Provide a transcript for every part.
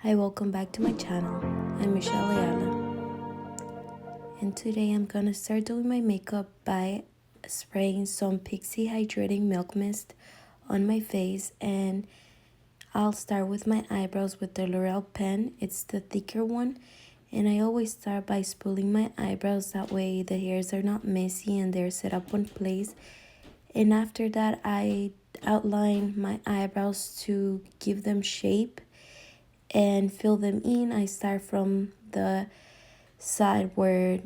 Hi, welcome back to my channel. I'm Michelle Ayala, and today I'm gonna start doing my makeup by spraying some Pixi Hydrating Milk Mist on my face, and I'll start with my eyebrows with the Loreal pen. It's the thicker one, and I always start by spooling my eyebrows, that way the hairs are not messy and they're set up in place. And after that, I outline my eyebrows to give them shape and fill them in. I start from the side where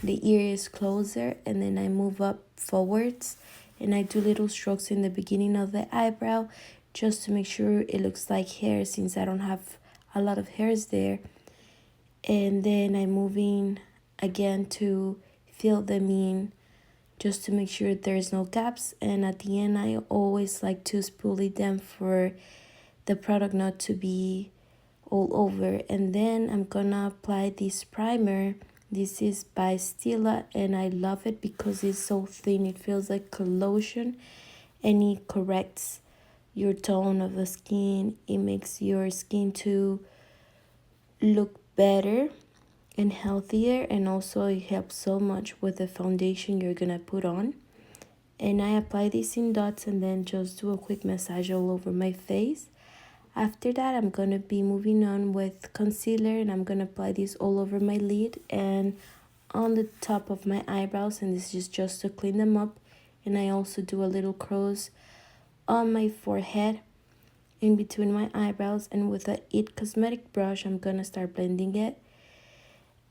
the ear is closer, and then I move up forwards, and I do little strokes in the beginning of the eyebrow just to make sure it looks like hair, since I don't have a lot of hairs there. And then I move in again to fill them in just to make sure there's no gaps. And at the end, I always like to spoolie them for the product not to be all over. And then I'm gonna apply this primer. This is by Stila, and I love it because it's so thin. It feels like a lotion, and it corrects your tone of the skin. It makes your skin to look better and healthier, and also it helps so much with the foundation you're gonna put on. And I apply this in dots and then just do a quick massage all over my face. After that, I'm gonna be moving on with concealer, and I'm gonna apply this all over my lid and on the top of my eyebrows, and this is just to clean them up. And I also do a little cross on my forehead in between my eyebrows, and with a It Cosmetic brush, I'm gonna start blending it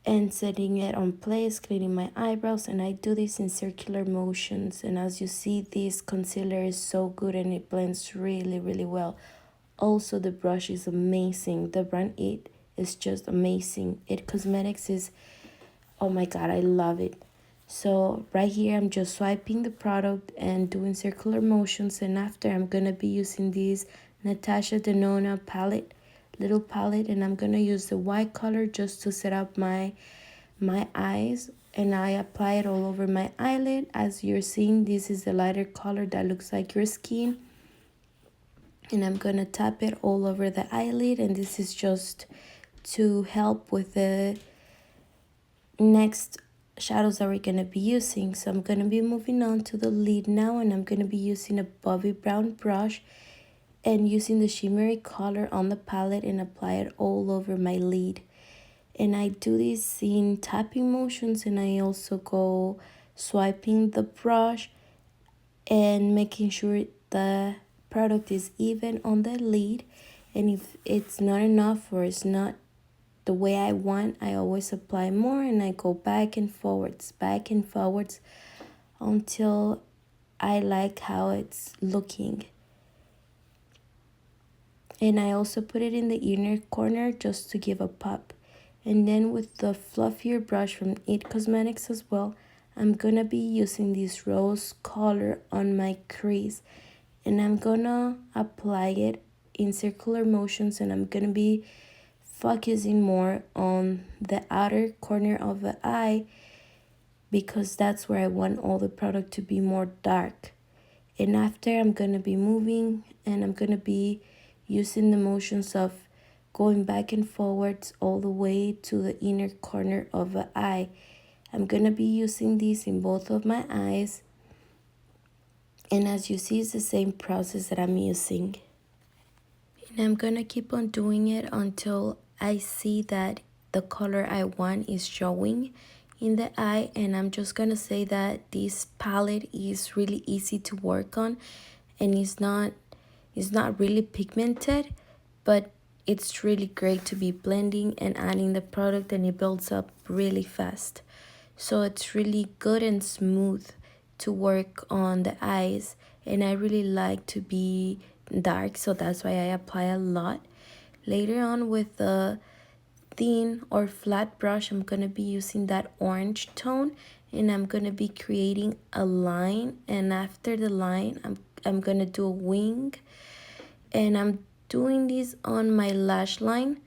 and setting it on place, cleaning my eyebrows. And I do this in circular motions, and as you see, this concealer is so good and it blends really well. Also, the brush is amazing. The brand It is just amazing. It Cosmetics is, oh my god, I love it. So right here, I'm just swiping the product and doing circular motions, and after I'm gonna be using this Natasha Denona little palette, and I'm gonna use the white color just to set up my eyes, and I apply it all over my eyelid. As you're seeing, this is the lighter color that looks like your skin, and I'm gonna tap it all over the eyelid, and this is just to help with the next shadows that we're gonna be using. So I'm gonna be moving on to the lid now, and I'm gonna be using a Bobbi Brown brush and using the shimmery color on the palette and apply it all over my lid. And I do this in tapping motions, and I also go swiping the brush and making sure the product is even on the lid. And if it's not enough or it's not the way I want, I always apply more, and I go back and forwards until I like how it's looking. And I also put it in the inner corner just to give a pop. And then with the fluffier brush from It Cosmetics as well, I'm gonna be using this rose color on my crease, and I'm gonna apply it in circular motions, and I'm gonna be focusing more on the outer corner of the eye because that's where I want all the product to be more dark. And after, I'm gonna be moving, and I'm gonna be using the motions of going back and forwards all the way to the inner corner of the eye. I'm gonna be using this in both of my eyes, and as you see, it's the same process that I'm using. And I'm gonna keep on doing it until I see that the color I want is showing in the eye. And I'm just gonna say that this palette is really easy to work on, and it's not really pigmented, but it's really great to be blending and adding the product, and it builds up really fast. So it's really good and smooth to work on the eyes, and I really like to be dark, so that's why I apply a lot. Later on, with the thin or flat brush, I'm gonna be using that orange tone, and I'm gonna be creating a line, and after the line, I'm gonna do a wing, and I'm doing this on my lash line,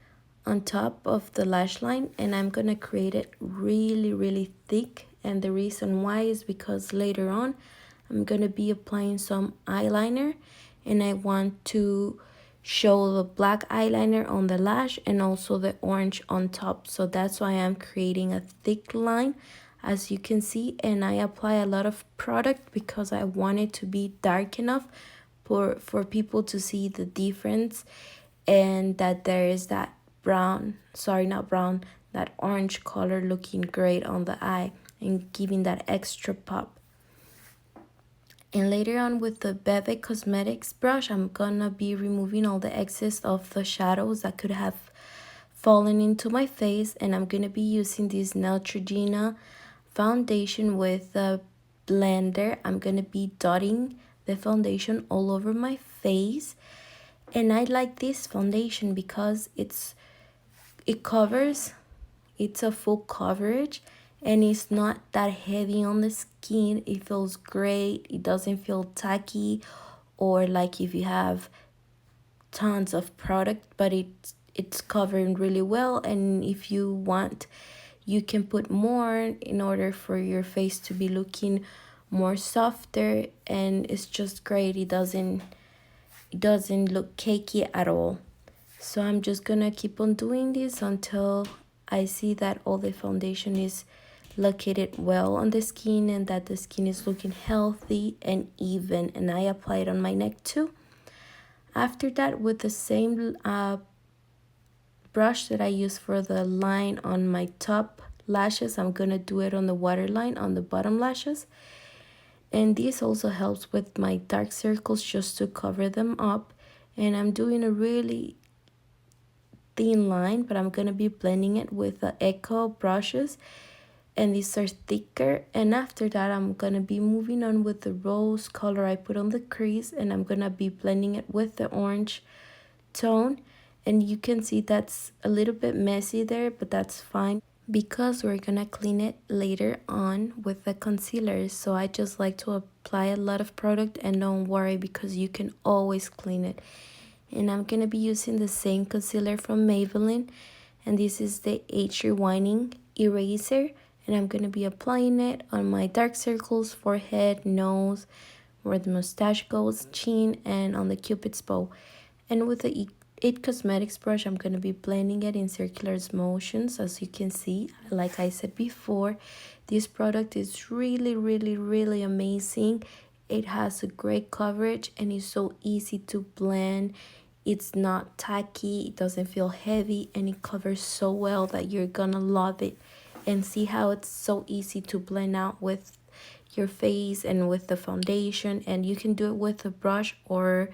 on top of the lash line, and I'm gonna create it really thick. And the reason why is because later on I'm gonna be applying some eyeliner, and I want to show the black eyeliner on the lash and also the orange on top. So that's why I'm creating a thick line, as you can see, and I apply a lot of product because I want it to be dark enough for people to see the difference, and that there is that brown, sorry, not brown, that orange color looking great on the eye and giving that extra pop. And later on with the BEBE Cosmetics brush, I'm gonna be removing all the excess of the shadows that could have fallen into my face. And I'm gonna be using this Neutragena Foundation with a blender. I'm gonna be dotting the foundation all over my face. And I like this foundation because it covers, it's a full coverage, and it's not that heavy on the skin. It feels great. It doesn't feel tacky or like if you have tons of product, but it's covering really well. And if you want, you can put more in order for your face to be looking more softer, and it's just great. It doesn't look cakey at all. So I'm just gonna keep on doing this until I see that all the foundation is located well on the skin and that the skin is looking healthy and even. And I apply it on my neck too. After that, with the same brush that I use for the line on my top lashes, I'm gonna do it on the waterline on the bottom lashes. And this also helps with my dark circles, just to cover them up. And I'm doing a really thin line, but I'm gonna be blending it with the Echo brushes, and these are thicker. And after that, I'm gonna be moving on with the rose color I put on the crease, and I'm gonna be blending it with the orange tone. And you can see that's a little bit messy there, but that's fine because we're gonna clean it later on with the concealer. So I just like to apply a lot of product, and don't worry because you can always clean it. And I'm gonna be using the same concealer from Maybeline, and this is the Age Rewinding Eraser, and I'm gonna be applying it on my dark circles, forehead, nose, where the mustache goes, chin, and on the cupid's bow. And with the It Cosmetics brush, I'm gonna be blending it in circular motions. As you can see, like I said before, this product is really amazing. It has a great coverage and it's so easy to blend. It's not tacky, it doesn't feel heavy, and it covers so well that you're gonna love it. And see how it's so easy to blend out with your face and with the foundation. And you can do it with a brush or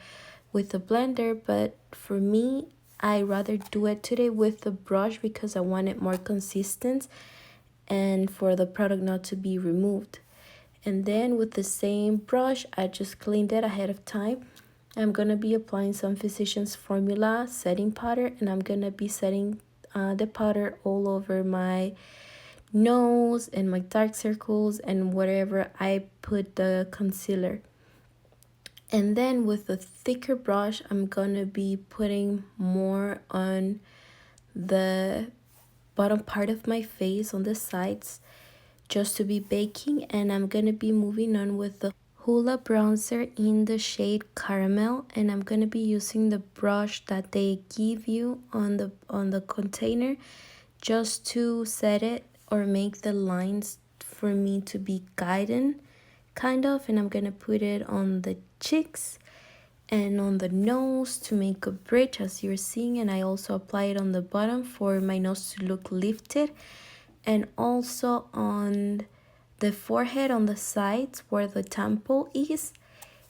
with a blender, but for me, I rather do it today with the brush because I want it more consistent and for the product not to be removed. And then with the same brush, I just cleaned it ahead of time. I'm gonna be applying some Physicians Formula setting powder, and I'm gonna be setting the powder all over my nose and my dark circles and wherever I put the concealer. And then with a thicker brush, I'm gonna be putting more on the bottom part of my face, on the sides, just to be baking. And I'm gonna be moving on with the Hoola bronzer in the shade Caramel, and I'm gonna be using the brush that they give you on the container, just to set it or make the lines for me to be guided, kind of. And I'm gonna put it on the cheeks and on the nose to make a bridge, as you're seeing. And I also apply it on the bottom for my nose to look lifted, and also on the forehead on the sides where the temple is.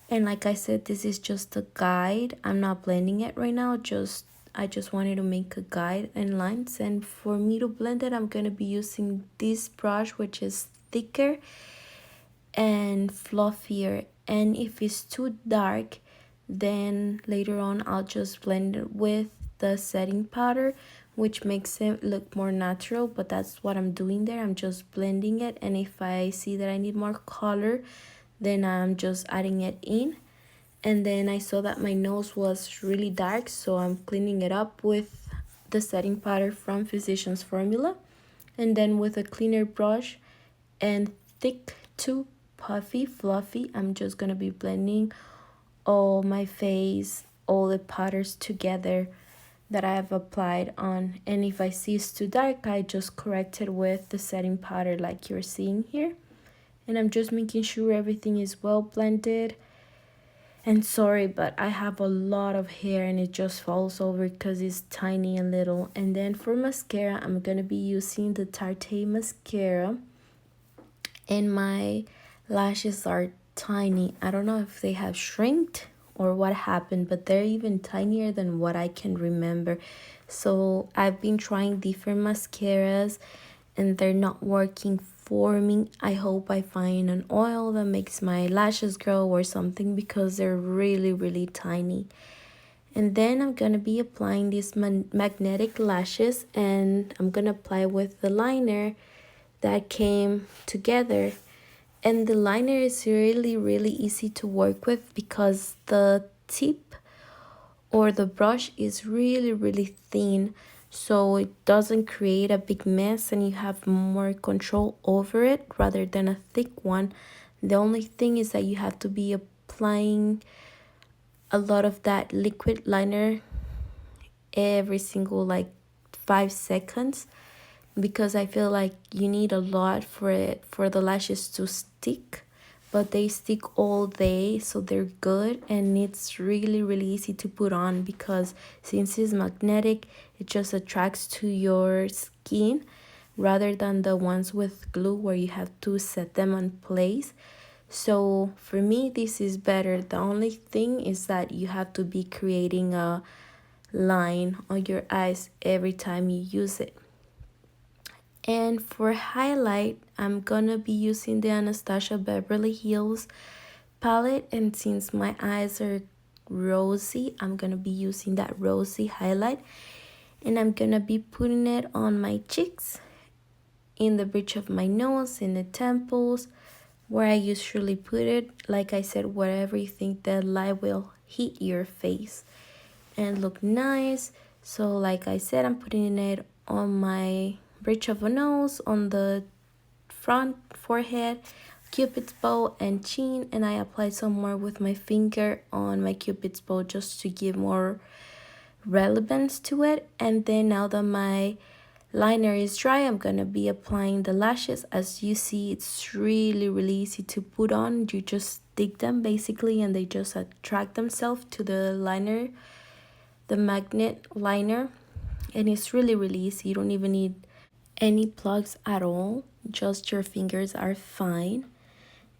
And like I said, this is just a guide. I'm not blending it right now, I just wanted to make a guide and lines. And for me to blend it, I'm going to be using this brush, which is thicker and fluffier. And if it's too dark, then later on I'll just blend it with the setting powder, which makes it look more natural. But that's what I'm doing there. I'm just blending it, and if I see that I need more color, then I'm just adding it in. And then I saw that my nose was really dark, so I'm cleaning it up with the setting powder from Physicians Formula. And then with a cleaner brush and thick to puffy fluffy, I'm just gonna be blending all my face all the powders together that I have applied on. And if I see it's too dark, I just correct it with the setting powder like you're seeing here. And I'm just making sure everything is well blended. And sorry, but I have a lot of hair and it just falls over because it's tiny and little. And then for mascara, I'm going to be using the Tarte mascara. And my lashes are tiny. I don't know if they have shrinked or what happened, but they're even tinier than what I can remember. So I've been trying different mascaras and they're not working for me. I hope I find an oil that makes my lashes grow or something, because they're really tiny. And then I'm gonna be applying these magnetic lashes, and I'm gonna apply with the liner that came together. And the liner is really easy to work with because the tip or the brush is really thin, so it doesn't create a big mess and you have more control over it rather than a thick one. The only thing is that you have to be applying a lot of that liquid liner every single like 5 seconds, because I feel like you need a lot for the lashes to stick, but they stick all day, so they're good. And it's really easy to put on because since it's magnetic, it just attracts to your skin rather than the ones with glue where you have to set them in place. So for me, this is better. The only thing is that you have to be creating a line on your eyes every time you use it. And for highlight, I'm gonna be using the Anastasia Beverly Hills palette, and since my eyes are rosy, I'm gonna be using that rosy highlight, and I'm gonna be putting it on my cheeks, in the bridge of my nose, in the temples, where I usually put it. Like I said, wherever you think the light will hit your face and look nice. So like I said, I'm putting it on my bridge of a nose, on the front forehead, cupid's bow, and chin, and I apply some more with my finger on my cupid's bow just to give more relevance to it. And then now that my liner is dry, I'm gonna be applying the lashes. As you see, it's really easy to put on. You just stick them basically and they just attract themselves to the liner, the magnet liner, and it's really easy. You don't even need any plugs at all, just your fingers are fine.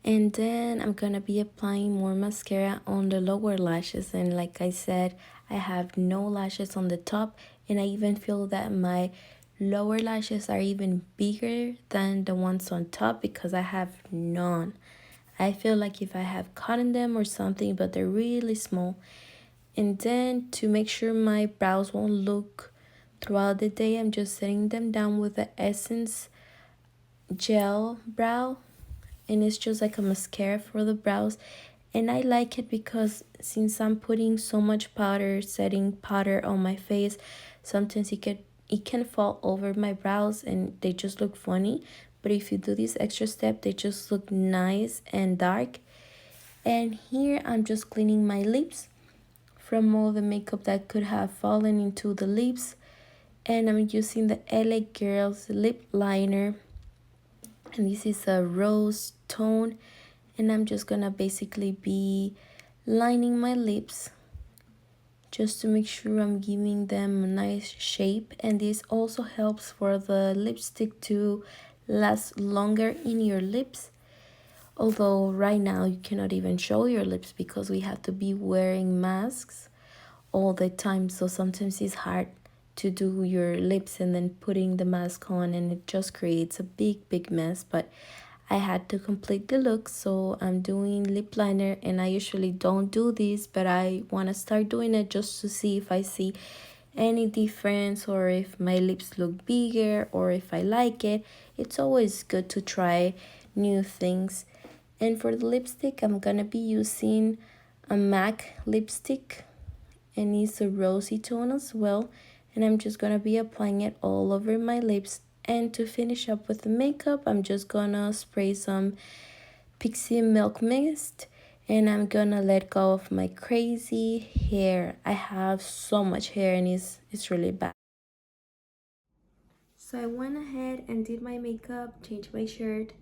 And then I'm gonna be applying more mascara on the lower lashes, and like I said, I have no lashes on the top, and I even feel that my lower lashes are even bigger than the ones on top because I have none. I feel like if I have caught in them or something, but they're really small. And then to make sure my brows won't look throughout the day, I'm just setting them down with the Essence Gel Brow, and it's just like a mascara for the brows. And I like it because since I'm putting so much powder, setting powder on my face, sometimes it can fall over my brows and they just look funny. But if you do this extra step, they just look nice and dark. And here I'm just cleaning my lips from all the makeup that could have fallen into the lips. And I'm using the LA Girls lip liner, and this is a rose tone, and I'm just gonna basically be lining my lips just to make sure I'm giving them a nice shape. And this also helps for the lipstick to last longer in your lips, although right now you cannot even show your lips because we have to be wearing masks all the time, so sometimes it's hard to do your lips and then putting the mask on, and it just creates a big mess. But I had to complete the look, so I'm doing lip liner, and I usually don't do this, but I want to start doing it just to see if I see any difference or if my lips look bigger or if I like it. It's always good to try new things. And for the lipstick, I'm gonna be using a MAC lipstick, and it's a rosy tone as well, and I'm just gonna be applying it all over my lips. And to finish up with the makeup, I'm just gonna spray some Pixi Milk Mist, And I'm gonna let go of my crazy hair. I have so much hair and it's really bad. So I went ahead and did my makeup, changed my shirt.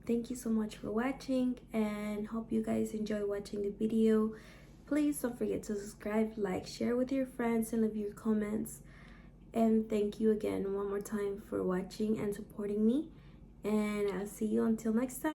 Thank you so much for watching and hope you guys enjoy watching the video. Please don't forget to subscribe, like, share with your friends, and leave your comments. And thank you again one more time for watching and supporting me. And I'll see you until next time.